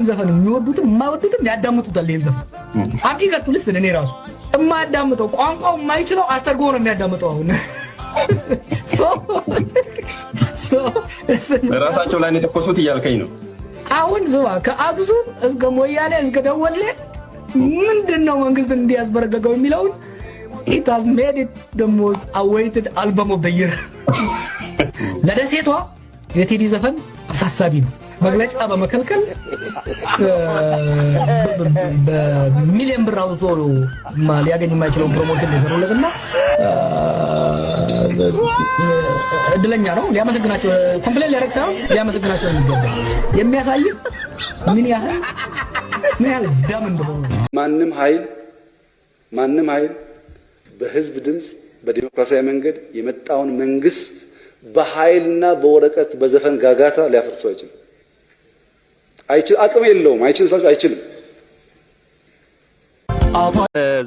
ዘፈን የሚወዱት የማይወዱት ያዳምጡታል ይሄን ዘፈን ሐቂቀቱ ልስን እኔ ራሱ የማዳምጠው ቋንቋው የማይችለው አስተርጎ ነው የሚያዳምጠው አሁን ራሳቸው ላይ የተኮሱት እያልከኝ ነው አሁን ዝዋ ከአብዙም እስከ ሞያሌ እስከ ደወሌ ምንድነው መንግስት እንዲያስበረገገው የሚለው it has made it the most awaited album of the year ለደሴቷ የቴዲ ዘፈን አሳሳቢ ነው መግለጫ በመከልከል በሚሊዮን ብር አውጥቶ ሊያገኝ የማይችለው ፕሮሞሽን ሊሰሩለትና እድለኛ ነው ሊያመሰግናቸው ኮምፕሌን ሊያረክሳው ሊያመሰግናቸው የሚያሳይ ምን ያህል ደም እንደሆነ ማንም ኃይል በህዝብ ድምጽ በዲሞክራሲያዊ መንገድ የመጣውን መንግስት በኃይልና በወረቀት በዘፈን ጋጋታ ሊያፈርሰው አይችልም አቅም የለውም አይችልም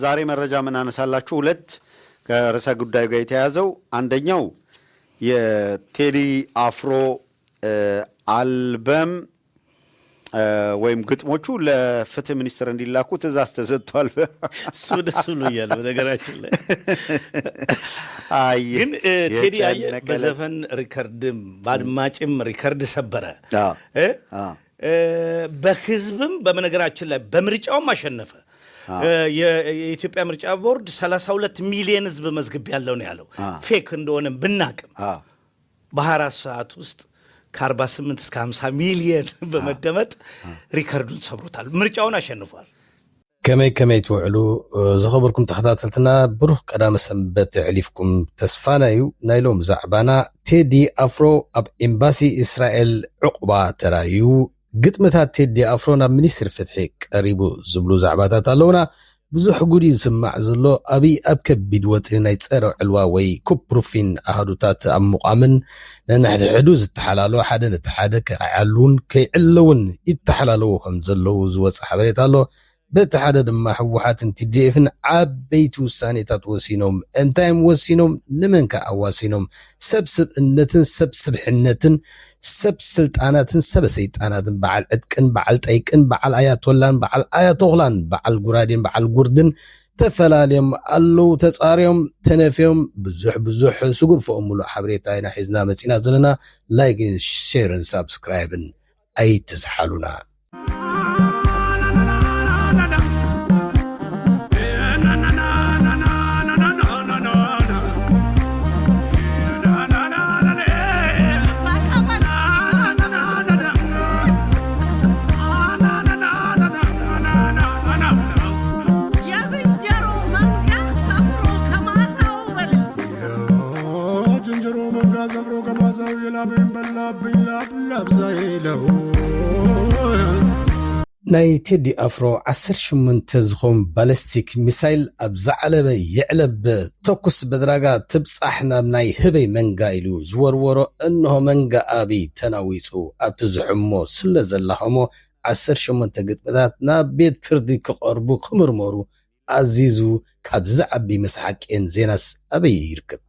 ዛሬ መረጃ ምን አነሳላችሁ ሁለት ከርዕሰ ጉዳዩ ጋር የተያዘው አንደኛው የቴዲ አፍሮ አልበም ወይም ግጥሞቹ ለፍትህ ሚኒስትር እንዲላኩ ትእዛዝ ተሰጥቷል እሱ ደስ ብሎኛል በነገራችን ላይ ግን ቴዲ በዘፈን ሪከርድም በአድማጭም ሪከርድ ሰበረ በህዝብም በነገራችን ላይ በምርጫውም አሸነፈ የኢትዮጵያ ምርጫ ቦርድ 32 ሚሊዮን ህዝብ መዝግብ ያለው ነው ያለው ፌክ እንደሆነ ብናቅም በ24 ሰዓት ውስጥ ከ48 እስከ 50 ሚሊዮን በመደመጥ ሪከርዱን ሰብሮታል ምርጫውን አሸንፏል ከመይ ትውዕሉ ዝኸበርኩም ተኸታተልትና ብሩህ ቀዳመ ሰንበት ዕሊፍኩም ተስፋናዩ ናይሎም ዛዕባና ቴዲ አፍሮ ኣብ ኤምባሲ እስራኤል ዕቁባ ተራዩ ግጥምታት ቴዲ አፍሮ ናብ ሚኒስትር ፍትሒ ቀሪቡ ዝብሉ ዛዕባታት ኣለውና ብዙሕ ጉዲ ዝስማዕ ዘሎ ኣብይ ኣብ ከቢድ ወጥሪ ናይ ፀረ ዕልዋ ወይ ኩፕሩፊን ኣህዱታት ኣብ ምቋምን ነንሕድሕዱ ዝተሓላሎ ሓደ ነቲ ሓደ ከይዓሉን ከይዕለውን ይተሓላለዉ ከም ዘለዉ ዝወፅእ ሓበሬታ ኣሎ በቲ ሓደ ድማ ሕወሓትን ቲዲኤፍን ዓበይቲ ውሳኔታት ወሲኖም እንታይም ወሲኖም ንመንከ ኣዋሲኖም ሰብስብእነትን ሰብስብሕነትን ሰብ ስልጣናትን ሰብ ሰይጣናትን በዓል ዕጥቅን በዓል ጠይቅን በዓል አያቶላን በዓል አያቶላን በዓል ጉራዴን በዓል ጉርድን ተፈላለዮም ኣለው ተጻሪዮም ተነፊዮም ብዙሕ ስጉር ፈሙሉ ሓበሬታ ኢና ሒዝና መፂና ዘለና ላይክ ሼርን ሳብስክራይብን ኣይትዝሓሉና ናይ ቴዲ አፍሮ 18 ዝኾን ባሊስቲክ ሚሳይል ኣብ ዝዓለበ ይዕለብ ተኩስ በድራጋ ትብጻሕ ናብ ናይ ህበይ መንጋ ኢሉ ዝወርወሮ እንሆ መንጋ ኣቢ ተናዊጹ ኣብቲ ዝሕሞ ስለ ዘላኸሞ 18 ግጥምታት ናብ ቤት ፍርዲ ክቐርቡ ክምርመሩ ኣዚዙ ካብ ዝዓቢ መስሓቅን ዜናስ ኣበይ ይርከብ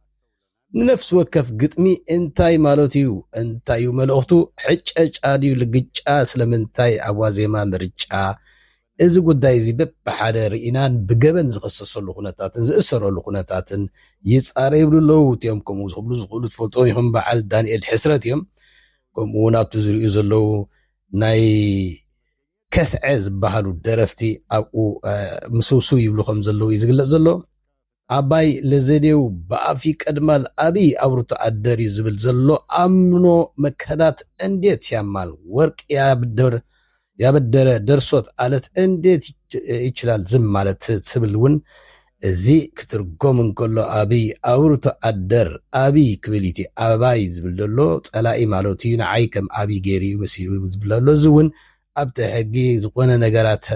ንነፍስ ወከፍ ግጥሚ እንታይ ማለትዩ እንታዩ መልእኽቱ ሕጨጫዲዩ ልግጫ ስለምንታይ ኣዋዜማ ምርጫ እዚ ጉዳይ እዚ በብሓደ ርኢናን ብገበን ዝኸሰሰሉ ኩነታትን ዝእሰረሉ ኩነታትን ይጻረይብሉ እቶም ከምኡ ዝኽብሉ ዝኽእሉ ትፈልጦም ይኹም በዓል ዳንኤል ሕስረት እዮም ከምኡ ናብቲ ዝርእዩ ዘለው ናይ ከስዐ ዝበሃሉ ደረፍቲ ኣብኡ ምስውሱ ይብሉ ከም ዘለው ይዝግለጽ ዘሎ ኣባይ ለዘዴው በኣፊ ቀድማል ኣብይ አብሩቶ አደሪ ዝብል ዘሎ አምኖ መከዳት እንዴት ያማል ወርቅ ያበደረ ደርሶት አለት እንዴት ይችላል ዝም ማለት ስብልውን እዚ ክትርጎም እንከሎ ኣብይ አብሩቶ አደር ኣብይ ክብሊቲ ኣባይ ዝብል ዘሎ ጸላኢ ማለት እዩ ንዓይ ከም ኣብይ ገይሩ መሲሉ ዝብል ዘሎ ዝውን ኣብቲ ሕጊ ዝኾነ ነገራት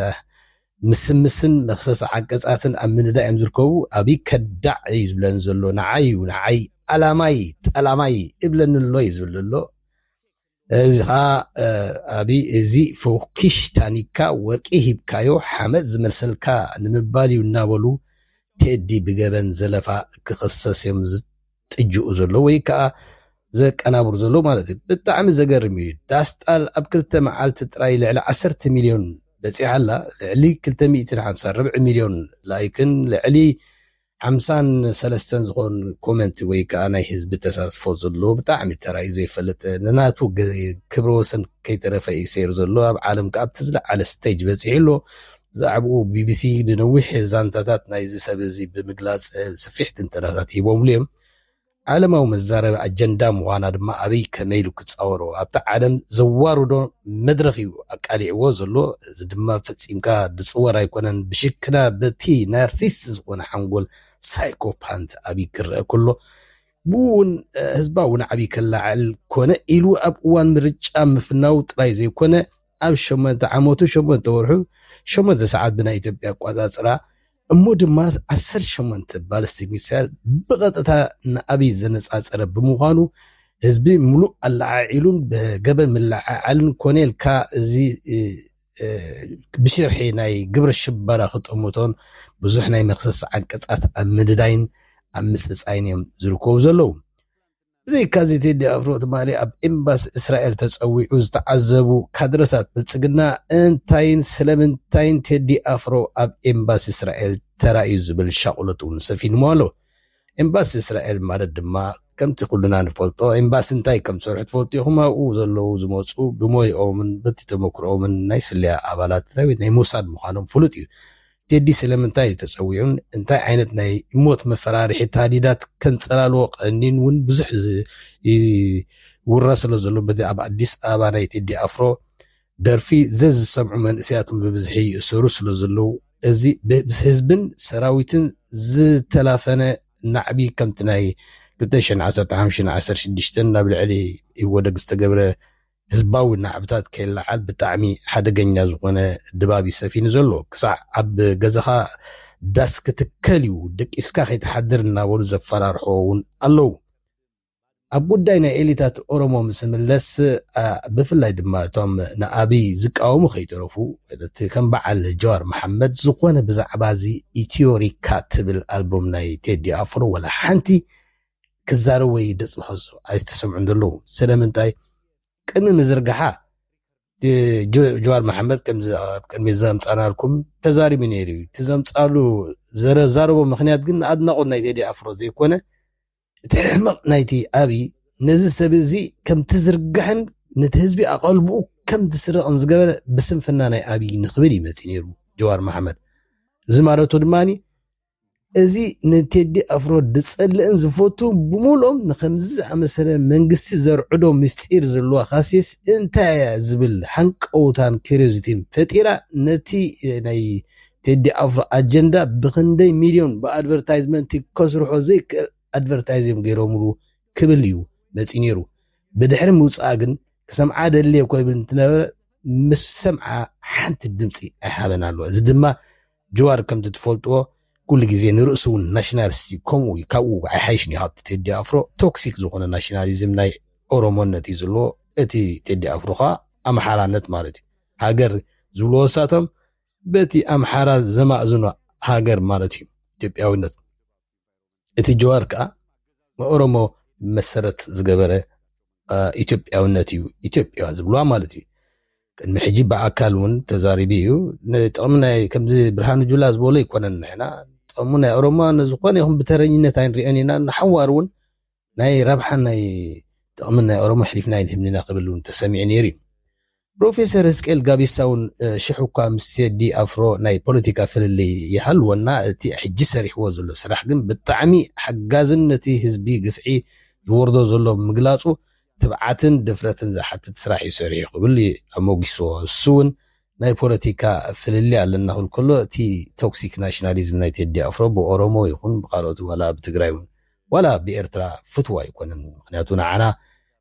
مسن مخصص عقصاتن امندا امزركو ابي كدع يزبلن زلو نعي علاماي ابلن لو يزبللو ازها ابي ازي فوكش تانيكا ورقي هبكايو حمد زمسلكا نمباليو نابلو تدي بغبن زلفا كخصص يم طجو زلو ويكا ዘቀናብሩ ዘሎ ማለት እዩ ብጣዕሚ ዘገርም እዩ ዳስጣል ኣብ 2 መዓልቲ ጥራይ ልዕሊ 10 ሚልዮን በፂዓላ ልዕሊ 254 ሚልዮን ላይክን ልዕሊ 53 ዝኾን ኮሜንት ወይ ከዓ ናይ ህዝቢ ተሳትፎ ዘሎ ብጣዕሚ ተራዩ ዘይፈልጥ ንናቱ ክብረ ወሰን ከይተረፈ እዩ ሰይሩ ዘሎ ኣብ ዓለም ካብ ትዝለዓለ ስቴጅ በፂሕሎ ዛዕብኡ ቢቢሲ ንነዊሕ ዛንታታት ናይ ዝሰብ እዚ ብምግላጽ ሰፊሕ ትንተናታት ሂቦምሉ እዮም ዓለማዊ መዛረቢ ኣጀንዳ ምዃና ድማ ኣበይ ከመይሉ ክፃወሮ ኣብታ ዓለም ዘዋርዶ መድረኽ እዩ ኣቃሊዕዎ ዘሎ እዚ ድማ ፈፂምካ ድፅወር ኣይኮነን ብሽክና በቲ ናርሲስት ዝኾነ ሓንጎል ሳይኮፓንት ኣበይ ክርአ ከሎ ብውን ህዝባውን ዓብይ ከላዓል ኮነ ኢሉ ኣብ እዋን ምርጫ ምፍናው ጥራይ ዘይኮነ ኣብ 8 ዓመቱ 8 ወርሑ 8 ሰዓት ብናይ ኢትዮጵያ ቋፃፅራ እሞ ድማ 18 ባሊስቲክ ሚሳይል ብቐጥታ ንኣብይ ዘነፃፀረ ብምዃኑ ህዝቢ ሙሉእ ኣላዓዒሉን ብገበን ምላዓዓልን ኮነልካ እዚ ብሽርሒ ናይ ግብረ ሽበራ ክጥምቶን ብዙሕ ናይ መክሰስ ዓንቀጻት ኣብ ምድዳይን ኣብ ምፅፃይን እዮም ዝርከቡ ዘለዉ ብዘይካዚ ቴዲ ኣፍሮ ትማሊ ኣብ ኤምባሲ እስራኤል ተፀዊዑ ዝተዓዘቡ ካድረታት ብልፅግና እንታይን ስለምንታይን ቴዲ ኣፍሮ ኣብ ኤምባሲ እስራኤል ተራእዩ ዝብል ሻቁለት እውን ሰፊንሞ ኣሎ ኤምባሲ እስራኤል ማለት ድማ ከምቲ ኩሉና ንፈልጦ ኤምባሲ እንታይ ከም ዝሰርሑ ትፈልጡ ኢኹም ኣብኡ ዘለዉ ዝመፁ ብሞይኦምን በቲ ተመክሮኦምን ናይ ስልያ ኣባላት ናይ ሞሳድ ምዃኖም ፍሉጥ እዩ ቴዲ ስለምንታይ ተፀዊዑን እንታይ ዓይነት ናይ ሞት መፈራርሒ ታዲዳት ከንፀላልዎ ቀኒን እውን ብዙሕ ውረስሎ ዘሎ በቲ ኣብ ኣዲስ ኣበባ ናይ ቴዲ ኣፍሮ ደርፊ ዘዝሰምዑ መንእስያቱን ብብዝሒ ይእሰሩ ስለ ዘለዉ እዚ ህዝብን ሰራዊትን ዝተላፈነ ናዕቢ ከምቲ ናይ 2015-16 ናብ ልዕሊ ይወደግ ዝተገብረ ህዝባዊ ናዕብታት ከይላዓል ብጣዕሚ ሓደገኛ ዝኾነ ድባብ ሰፊኑ ዘሎ ክሳዕ ኣብ ገዛኻ ዳስ ክትከል እዩ ደቂስካ ከይተሓድር እናበሉ ዘፈራርሖ እውን ኣለዉ ኣብ ጉዳይ ናይ ኤሊታት ኦሮሞ ምስ ምለስ ብፍላይ ድማ እቶም ንኣብይ ዝቃወሙ ከይተረፉ ከም በዓል ጀዋር መሐመድ ዝኾነ ብዛዕባ እዚ ኢትዮሪካ ትብል ኣልበም ናይ ቴዲ ኣፍሮ ወላ ሓንቲ ክዛረብ ወይ ደፅምሐዙ ኣይተሰምዑን ዘለዉ ስለምንታይ ቅድሚ ምዝርግሓ ጀዋር መሐመድ ቅድሚ ዘምፃናልኩም ተዛሪቡ ነይሩ እቲ ዘምፃሉ ዘረዛረቦ ምክንያት ግን ኣድናቆት ናይ ቴዲ ኣፍሮ ዘይኮነ እቲ ሕማቕ ናይቲ ኣብይ ነዚ ሰብ እዚ ከም ትዝርግሕን ነቲ ህዝቢ ኣቐልብኡ ከም ትስርቕን ዝገበረ ብስንፍና ናይ ኣብይ ንኽብል ይመፅ ነይሩ ጀዋር መሐመድ እዚ ማለቱ ድማኒ እዚ ንቴዲ ኣፍሮ ድፀልእን ዝፈቱ ብሙሉኦም ንከምዚ ዝኣመሰለ መንግስቲ ዘርዕዶ ምስጢር ዘለዋ ካሴስ እንታይ ዝብል ሓንቀውታን ክሪዮዚቲን ፈጢራ ነቲ ናይ ቴዲ ኣፍሮ ኣጀንዳ ብክንደይ ሚልዮን ብኣድቨርታይዝመንት ከስርሖ ዘይክእል ኣድቨርታይዝም ገይሮምሉ ክብል እዩ መፂ ነይሩ ብድሕሪ ምውፃእ ግን ክሰምዓ ደልየ ኮይብል እንትነበረ ምስ ሰምዓ ሓንቲ ድምፂ ኣይሃበን ኣሎ እዚ ድማ ጀዋር ከምቲ ትፈልጥዎ ኩሉ ግዜ ንርእሱ እውን ናሽናሊስቲ ከምኡ ካብኡ ኣይሓይሽን እዩ ካብቲ ቴዲ ኣፍሮ ቶክሲክ ዝኾነ ናሽናሊዝም ናይ ኦሮሞነት እዩ ዘለዎ እቲ ቴዲ ኣፍሮ ከዓ ኣምሓራነት ማለት እዩ ሃገር ዝብልዎ ሳቶም በቲ ኣምሓራ ዘማእዝኖ ሃገር ማለት እዩ ኢትዮጵያዊነት እቲ ጀዋር ከዓ ኦሮሞ መሰረት ዝገበረ ኢትዮጵያዊነት እዩ ኢትዮጵያ ዝብልዋ ማለት እዩ ቅድሚ ሕጂ ብኣካል እውን ተዛሪቢ እዩ ጥቕሚ ናይ ከምዚ ብርሃኑ ጁላ ዝበሎ ይኮነን ንሕና ጥቕሙ ናይ ኦሮሞ ንዝኾነ ይኹን ብተረኝነት ኣይንሪኦን ኢና ንሓዋር እውን ናይ ረብሓን ናይ ጥቕሚ ናይ ኦሮሞ ሕሊፍና ይንህብኒና ክብል እውን ተሰሚዑ ነይሩ እዩ ፕሮፌሰር ህዝቅኤል ጋቢሳ እውን ሽሑ እኳ ምስ ቴዲ ኣፍሮ ናይ ፖለቲካ ፍልልይ ይሃልወና እቲ ሕጂ ሰሪሕዎ ዘሎ ስራሕ ግን ብጣዕሚ ሓጋዝን ነቲ ህዝቢ ግፍዒ ዝወርዶ ዘሎ ምግላፁ ትብዓትን ድፍረትን ዝሓትት ስራሕ እዩ ሰሪሑ ክብል ኣሞጊስዎ እሱ እውን ናይ ፖለቲካ ፍልልይ ኣለና ክብል ከሎ እቲ ቶክሲክ ናሽናሊዝም ናይ ቴዲ ኣፍሮ ብኦሮሞ ይኹን ብካልኦት ዋላ ብትግራይ እውን ዋላ ብኤርትራ ፍትዋ ኣይኮነን ምክንያቱ ንዓና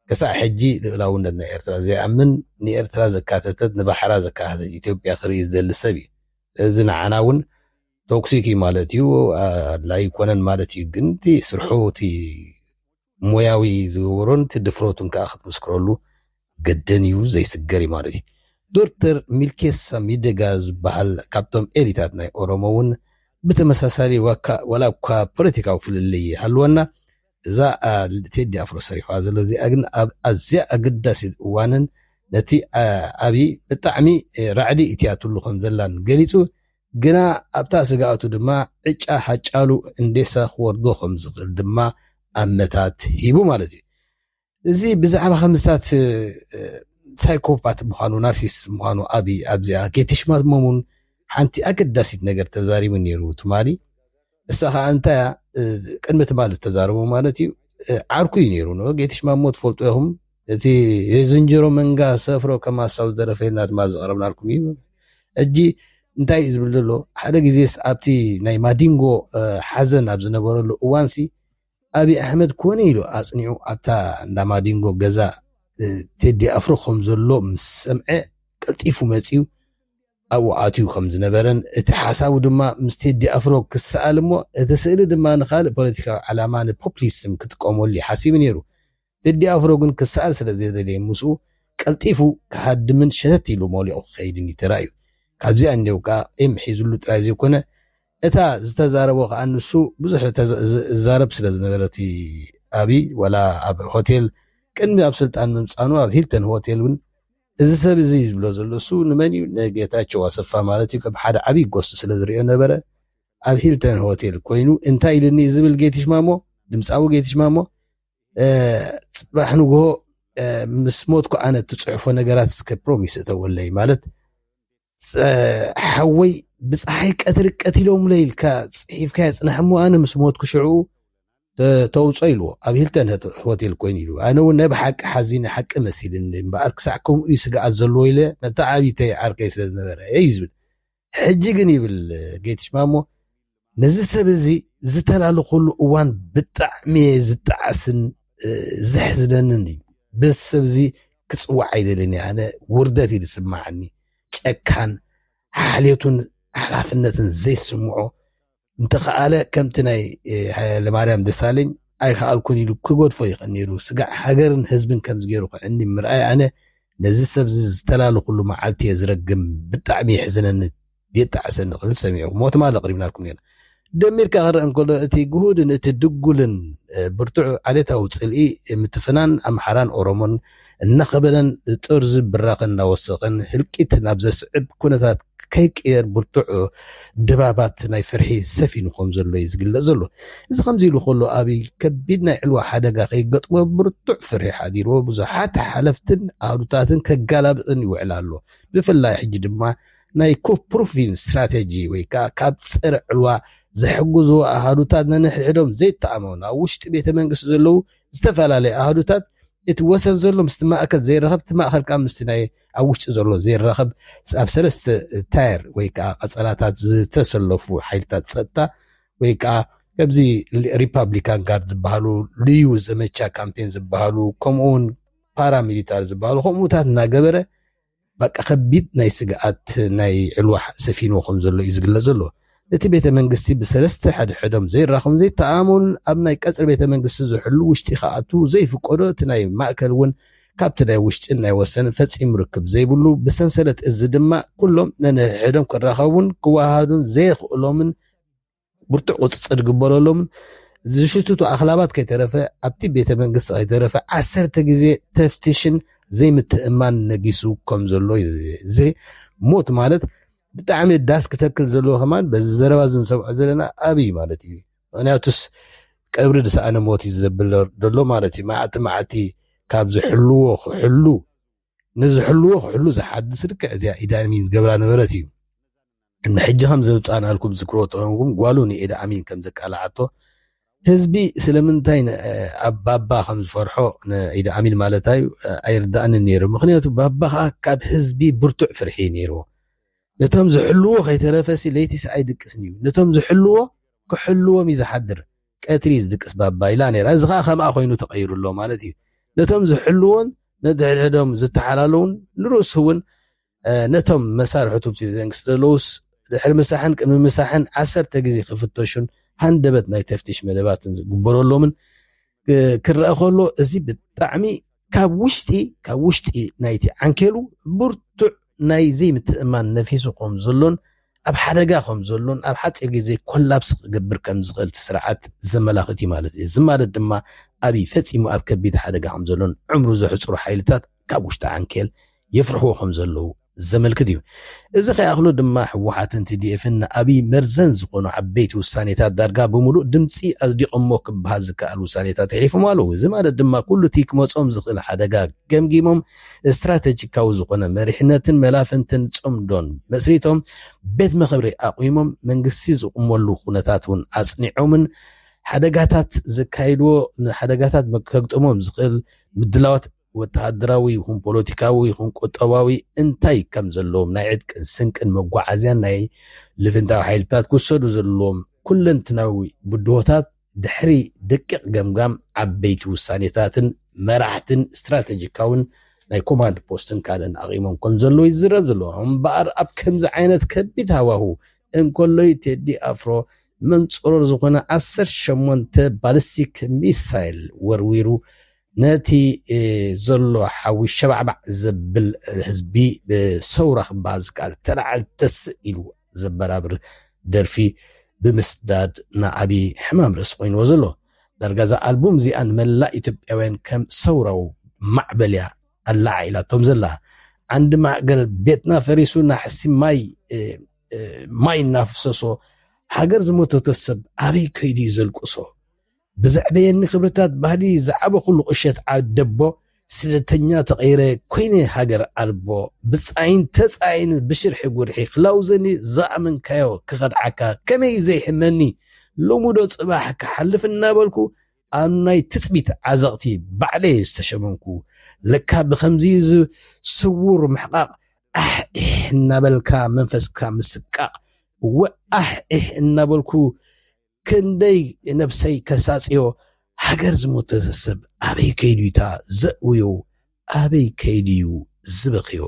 ክሳዕ ሕጂ ልዕላውነት ናይ ኤርትራ ዘይኣምን ንኤርትራ ዘካተተት ንባሕራ ዘካተተት ኢትዮጵያ ክርኢ ዝደሊ ሰብ እዩ እዚ ንዓና እውን ቶክሲክ ማለት እዩ ኣድላይ ይኮነን ማለት እዩ ግን እቲ ስርሑ እቲ ሞያዊ ዝገበሮን እቲ ድፍረቱን ከዓ ክትምስክረሉ ገደን እዩ ዘይስገር እዩ ማለት እዩ ዶክተር ሚልኬሳ ሚደጋ ዝበሃል ካብቶም ኤሊታት ናይ ኦሮሞ እውን ብተመሳሳሊ ዋላ እኳ ፖለቲካዊ ፍልልይ ሃልወና إذا تيدي أفرو سريحو هذا زي أجن أزياء أقدس وانن نتي أبي بتعمي رعدي إتياتو لهم زلان قليتو جنا أبتاع سجاوتو دما إيش حاجالو إنديسا خوردوهم زغل دما أمتات هيبو مالتي زي بزعب خمسات سايكوبات مخانو نارسيس مخانو أبي أبزيا كيتش ما ممون حنتي أقدسيت نجر تزاري من يرو تمالي الساخة أنت كلمة مال التزارب مالتي عاركو ينيرونو جيتش ما موت فولتوهم تي يزنجرو منغا سفرو كما ساوز درفينات ما زغربنا لكم اجي انتاي يزبللو حدا غيزيس ابتي ناي مادينغو حزن ابز نبرلو وانسي ابي احمد كونيلو اصنيو ابتا ندا مادينغو غزا تيدي افرو خمزلو مسمع قلطيفو مصيو او اتيو خمز نبرن اتحاساو دما مستيدي افرو كسالمو اتسئل دما نخال بوليتيكا علامان بوبليسم كتقومولي حاسب نيرو تيدي افرو كن كسال سلازي دلي مسو قلطيفو كحد من شتت يلو موليو خيدني ترايو كابزي انديوكا ام حيزلو ترايزي كونه اتا زتزاربو انسو بزح زارب سلازنبرتي ابي ولا اب هوتيل كن بابسلطان ممصانو اب هيلتن هوتيل ون إذا سب زيز بلازلو سو نماني نجيتاچو واسفا مالتي كبحد عبي غوست سلازريو نبره اب هيلتن هوتيل كوينو انتاي لني زبل جيتش مامو دمصاو جيتش مامو صباحنو غو مسموتكو انا تصحفو نغرات اسك بروميس تولي مالت حوي بصحي قترقتيلوم ليلكا صحيفكا يصنحمو انا مسموتكو شعو توصيلو اب هيلتن هوتيل كوينيلو انا ونه بحق حزين حق مسيدن بارك ساعكم يسغا زلو يله متعابيتي عركي سلازنبره يزبل حجيغن يبل جيتش مامو نزي سبزي زتلالو كل اوان بطعمي زتعسن زحزدنني بس سبزي كصوع عيدلني انا وردتي تسمعني ጨካን حاليتون حلافنتن زي سمعو انت خاله كمتناي لماريام دسالين اي خالكون يلو كغودفو يقنيرو سغا حاجرن حزبن كمزغيرو اني مرأي انا نزي سبز زتلالو كل معالتي يزرغم بطعمي يحزنن يتعسن قل سميعو موت ما لقريبنا لكم هنا دميركا غير انكل اتي جهودن اتدغولن برتع عليتا وصلي متفنان امحران اورومون النخبلن طرز براقن وسقن هلقيت نابزس عب كونታት كيقير برتع دبابات ناي فرحي سفينكم زلو يزغل زلو اذا خمزيلو خلو ابي كبيدنا علوا حدغا قيقطو برتع فرحي حديرو بزحات حلفتن اودتاتن كغالابن يوعلالو بفلاي حج دما ناي كوبروفين استراتيجي ويكا كاب صر علوا زحغزو اهادوتات ننحدهم زي تامونا وشت بيت منغس زلو استفالالي اهادوتات اتوسن زلو مستماكل زي رخبت ما اخر كام مستناي اوشت زلو زي رخب اب سلست تاير ويكا قصلاتات تسلفو حيلتات صتا ويكا كبزي ريبابليكان غارد بحالو ليو زمچا كامبين زبحالو كومون باراميليتار زبحالو خموتات ناغبره بقى خبيت ناي سغات ناي علوح سفينو خم زلو يزغل زلو እቲ ቤተ መንግስቲ በሰለስተ ሓድሕዶም ዘይራኸም ዘይ ተኣሙን ኣብ ናይ ቀጽር ቤተ መንግስቲ ዝሕሉ ውሽጢ ኻኣቱ ዘይፍቆዶ እቲ ናይ ማእከል እውን ካብቲ ናይ ውሽጢ ናይ ወሰን ፈጺሙ ርክብ ዘይብሉ ብሰንሰለት እዚ ድማ ኩሎም ነንሕዶም ክራኸቡን ክዋሃዱን ዘይኽእሎምን ብርቱዕ ቁፅፅር ግበረሎምን ዝሽትቱ ኣኽላባት ከይተረፈ ኣብቲ ቤተ መንግስቲ ከይተረፈ 10 ግዜ ተፍቲሽን ዘይምትእማን ነጊሱ ከም ዘሎ ዘይ ሞት ማለት بتعمل الداس كتكل زلو كمان بس زروازن سبع زلنا أبي مالتي أنا أتوس كبرد سأنا موتي زبل دلو مالتي معتي كابز حلو نز حلو زحد سرك زي إدان مين قبل أنا برتي المحجهم زوج أنا لكم ذكروت أنكم قالوني إذا أمين كم زك على عطو حزبي سلمنتين أبابا خمس فرحو إذا أمين مالتي أيردان النيرو مخنياتو بابا كاب حزبي برتع فرحين نيرو نتوم زحلوه خيترافسي ليتي سعيد دقسنيو نتوم زحلوه كحلوه ميزحدر كاتريز دقس بابا إلاني رزقا خما خوينو تغير له مالتي نتوم زحلوون ندعي لهم زتحلالون نروسون نتوم مسار حتوب زنكستلوس دحر مساحن كم مساحن 10 تجزي خفتوشن هندبت ناي تفتيش مدبات غبروا له من كرأخلو ازي بالطعمي كوشتي نايتي عنكلو برتع ناي زي متأمان نفيسو قوم زلون ኣብ ሓደጋ ከም ዘሎን ኣብ ሓፂር ግዜ ኮላፕስ ክገብር ከም ዝኽእል ስርዓት ዘመላኽት ማለት እዩ ዝማለት ድማ ኣብይ ፈጺሙ ኣብ ከቢድ ሓደጋ ከም ዘሎን ዕምሩ ዘሕጽሩ ሓይልታት ካብ ውሽጢ ዓንኬል የፍርሕዎ ከም ዘለው ዘመልክት እዩ እዚ ከያኽሎ ድማ ሕወሓትን TDF-ን ኣብይ መርዘን ዝኾኑ ዓበይቲ ውሳኔታት ዳርጋ ብምሉእ ድምፂ ኣዝዲቆሞ ክበሃል ዝከኣል ውሳኔታት ተሕሊፎም ኣለው እዚ ማለት ድማ ኩሉ እቲ ክመጾም ዝኽእል ሓደጋ ገምጊሞም ስትራቴጂካዊ ዝኾነ መሪሕነትን መላፍንትን ጽምዶን መስሪቶም ቤት መኽብሪ ኣቁሞም መንግስቲ ዝቁመሉ ኩነታት እውን ኣጽኒዖምን ሓደጋታት ዘካይድዎ ንሓደጋታት መከግጠሞም ዝኽእል ምድላዋት ወተሃደራዊ ይኹን ፖለቲካዊ ይኹን ቁጠባዊ እንታይ ከም ዘለዎም ናይ ዕድቅን ስንቅን መጓዓዝያን ናይ ልፍንታዊ ሓይልታት ክወሰዱ ዘለዎም ኩለንትናዊ ብድሆታት ድሕሪ ደቂቕ ገምጋም ዓበይቲ ውሳኔታትን መራሕትን ስትራቴጂካውን ናይ ኮማንድ ፖስትን ካልእን ኣቂሞም ከም ዘለዎ ይዝረብ ዘሎ እምበኣር ኣብ ከምዚ ዓይነት ከቢድ ሃዋሁ እንከሎይ ቴዲ ኣፍሮ መንጽሮር ዝኾነ 18 ባሊስቲክ ሚሳይል ወርዊሩ ነቲ ዘሎ ሓዊ ሸባዕባዕ ዘብል ህዝቢ ብሰውራ ክበሃል ዝከኣል ተላዓልተስ ኢሉ ዘበራብር ደርፊ ብምስዳድ ንዓብዪ ሕማም ርእሲ ኮይንዎ ዘሎ ዳርጋ ዛ ኣልቡም እዚኣ ንመላእ ኢትዮጵያውያን ከም ሰውራዊ ማዕበልያ ኣላዓ ኢላቶም ዘላ ዓንዲ ማዕገል ቤትና ፈሪሱ ናሕሲ ማይ እናፍሰሶ ሃገር ዝሞተቶ ሰብ ኣበይ ከይዱ ዘልቁሶ ብዛዕበየኒ ክብርታት ባህሊ ዝዓበ ኩሉ ቅሸት ዓደቦ ስደተኛ ተቐይረ ኮይነ ሃገር ኣልቦ ብፃይን ተፃይን ብሽርሒ ጉርሒ ክላውዘኒ ዝኣመንካዮ ክኸድዓካ ከመይ ዘይሕመኒ ልሙዶ ጽባሕ ክሓልፍ እናበልኩ ኣብ ናይ ትፅቢት ዓዘቕቲ ባዕለ ዝተሸመንኩ ለካ ብኸምዚ ስውር ምሕቃቕ ኣሕ እናበልካ መንፈስካ ምስቃቕ ወኣሕ እናበልኩ ክንደይ ነብሰይ ከሳጽዮ ሃገር ዝሞተተ ሰብ ኣበይ ከይዱታ ዘእውዮ ኣበይ ከይድዩ ዝበኽዮ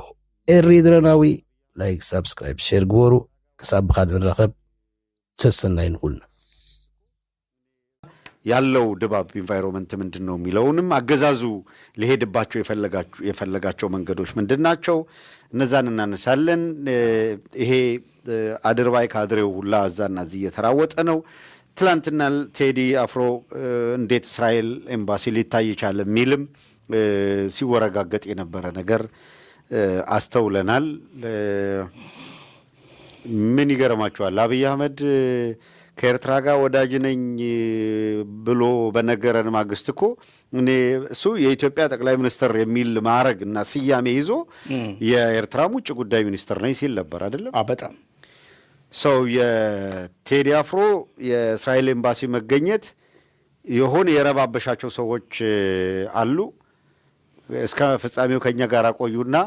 ኤሪድረናዊ ላይክ ሰብስክራይብ ሼር ግበሩ ክሳብ ብኻድ ንረኸብ ተሰናይ ንኹልና ያለው ድባብ ኢንቫይሮንመንት ምንድነው የሚለውንም አገዛዙ ሊሄድባቸው የፈለጋቸው መንገዶች ምንድናቸው እነዛን እናነሳለን ይሄ አድርባይ ካድሬው ሁላ አዛና እዚህ የተራወጠ ነው ትላንትና ቴዲ አፍሮ እንዴት እስራኤል ኤምባሲ ሊታይ ይቻለ ሚልም ሲወረጋገጥ የነበረ ነገር አስተውለናል ምን ይገርማችኋል አብይ አህመድ ከኤርትራ ጋር ወዳጅ ነኝ ብሎ በነገረን ማግስት እኮ እኔ እሱ የኢትዮጵያ ጠቅላይ ሚኒስትር የሚል ማዕረግ እና ስያሜ ይዞ የኤርትራ ውጭ ጉዳይ ሚኒስትር ነኝ ሲል ነበር አይደለም በጣም ሰው የቴዲ አፍሮ የእስራኤል ኤምባሲ መገኘት የሆነ የረባበሻቸው ሰዎች አሉ እስከ ፍጻሜው ከኛ ጋር ቆዩና